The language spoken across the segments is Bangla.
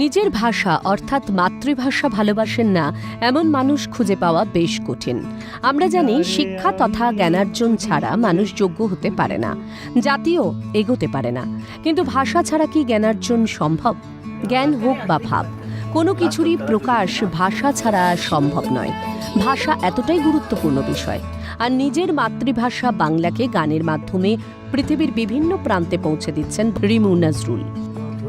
নিজের ভাষা অর্থাৎ মাতৃভাষা ভালোবাসেন না এমন মানুষ খুঁজে পাওয়া বেশ কঠিন। আমরা জানি শিক্ষা তথা জ্ঞানার্জন ছাড়া মানুষ যোগ্য হতে পারে না, জাতিও এগোতে পারে না। কিন্তু ভাষা ছাড়া কি জ্ঞানার্জন সম্ভব? জ্ঞান হোক বা ভাব, কোনো কিছুরই প্রকাশ ভাষা ছাড়া সম্ভব নয়। ভাষা এতটাই গুরুত্বপূর্ণ বিষয়। আর নিজের মাতৃভাষা বাংলাকে গানের মাধ্যমে পৃথিবীর বিভিন্ন প্রান্তে পৌঁছে দিচ্ছেন রিমু নজরুল।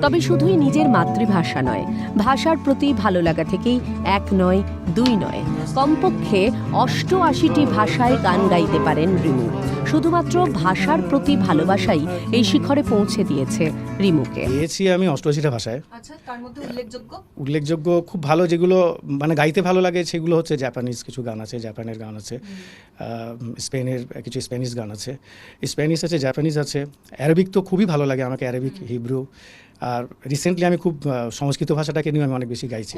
তবে শুধুই নিজের মাতৃভাষা নয়, ভাষার প্রতি ভালো লাগা থেকেই এক নয় দুই নয়, কমপক্ষে ৮৮টি ভাষায় গান গাইতে পারেন রিমু। শুধুমাত্র ভাষার প্রতি ভালোবাসাই এই শিখরে পৌঁছে দিয়েছে রিমুকে। গেয়েছি আমি ৮৮টা ভাষায়। আচ্ছা, তার মধ্যে উল্লেখযোগ্য খুব ভালো যেগুলো মানে গাইতে ভালো লাগে সেগুলো হচ্ছে জাপানিজ কিছু গান আছে, জাপানের গান আছে, স্পেনের কিছু স্প্যানিশ গান আছে, স্প্যানিশ আছে, জাপানিজ আছে, অ্যারাবিক তো খুবই ভালো লাগে আমাকে, অ্যারাবিক, হিব্রু। আর রিসেন্টলি আমি খুব সংস্কৃত ভাষাটাকে নিয়ে আমি অনেক বেশি গাইছি।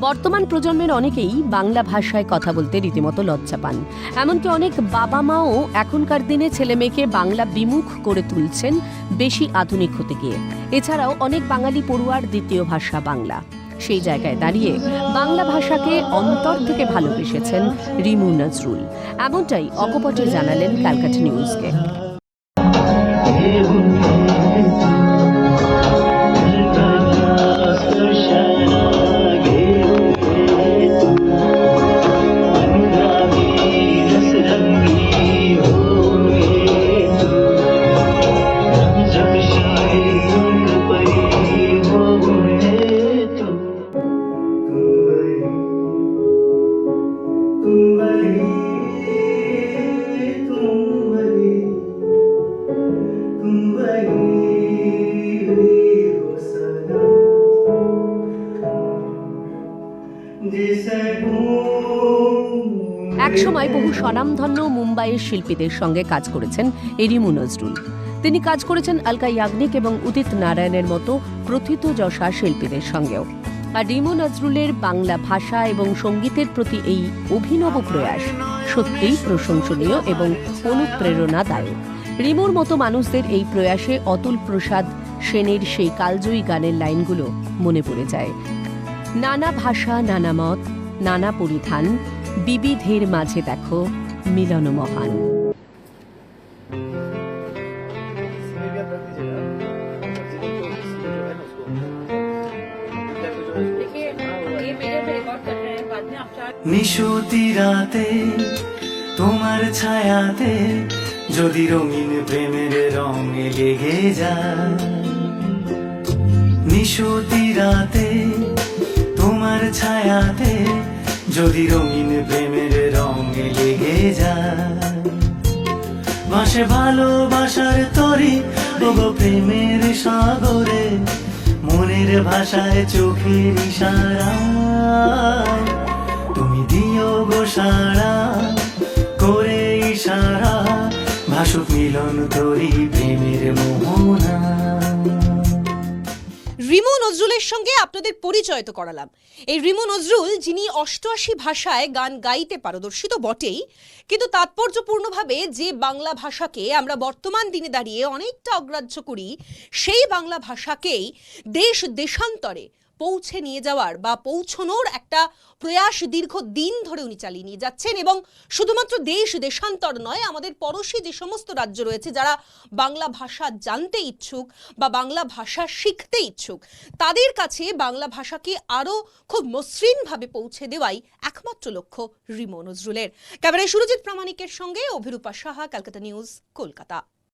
বর্তমান প্রজন্মের অনেকেই বাংলা ভাষায় কথা বলতে রীতিমতো লজ্জা পান। এমনকি অনেক বাবা মাও এখনকার দিনে ছেলে মেয়েকে বাংলা বিমুখ করে তুলছেন বেশি আধুনিক হতে গিয়ে। এছাড়াও অনেক বাঙালি পড়ুয়ার দ্বিতীয় ভাষা বাংলা। সেই জায়গায় দাঁড়িয়ে বাংলা ভাষাকে অন্তর থেকে ভালোবেসেছেন রিমু নজরুল। এমনটাই অকপটে জানালেন ক্যালকাটা নিউজকে। একসময় বহু স্বনামধন্য মুম্বাইয়ের শিল্পীদের সঙ্গে কাজ করেছেন রিমু নজরুল। তিনি কাজ করেছেন আলকা ইয়াগনিক এবং উদিত নারায়ণের মতো প্রথিতযশা শিল্পীদের সঙ্গেও। আর রিমু নজরুলের বাংলা ভাষা এবং সঙ্গীতের প্রতি এই অভিনব প্রয়াস সত্যিই প্রশংসনীয় এবং অনুপ্রেরণাদায়ক। রিমুর মতো মানুষদের এই প্রয়াসে অতুল প্রসাদ সেনের সেই কালজয়ী গানের লাইনগুলো মনে পড়ে যায়। নানা ভাষা, নানা মত, নানা পরিধান, বিবিধের মাঝে দেখো মিলন মহান। নিশতি রাতে তোমার ছায়াতে যদি রঙিন প্রেমের রঙে লেগে যায়, নিশতি রাতে তোমার ছায়াতে যদি রঙিন প্রেমের রঙে লেগে যায়, ভাসে ভালোবাসার তরি ওগো প্রেমের সাগরে, মনের ভাষায় চোখের ইশারায় তুমি দিও গো সারা করে ইশারা, ভাসুক মিলন তরি প্রেমের মোহনা। রিমু নজরুলের সঙ্গে আপনাদের পরিচয় তো করালাম। এই রিমু নজরুল, যিনি ৮৮ ভাষায় গান গাইতে পারদর্শী তো বটেই, কিন্তু তাৎপর্যপূর্ণভাবে যে বাংলা ভাষাকে আমরা বর্তমান দিনে দাঁড়িয়ে অনেকটা অগ্রাহ্য করি, সেই বাংলা ভাষাকেই দেশ দেশান্তরে পৌঁছে নিয়ে যাওয়ার বা পৌঁছনোর একটা প্রয়াস দীর্ঘদিন ধরে উনি চালিয়ে নিয়ে যাচ্ছেন। এবং শুধুমাত্র দেশ দেশান্তর নয়, আমাদের পড়োশী যে সমস্ত রাজ্য রয়েছে যারা বাংলা ভাষা জানতে ইচ্ছুক বা বাংলা ভাষা শিখতে ইচ্ছুক, তাদের কাছে বাংলা ভাষাকে আরও খুব মসৃণভাবে পৌঁছে দেওয়াই একমাত্র লক্ষ্য রিমু নজরুলের। ক্যামেরায় সুরজিৎ প্রামাণিকের সঙ্গে অভিরূপা সাহা, ক্যালকাটা নিউজ, কলকাতা।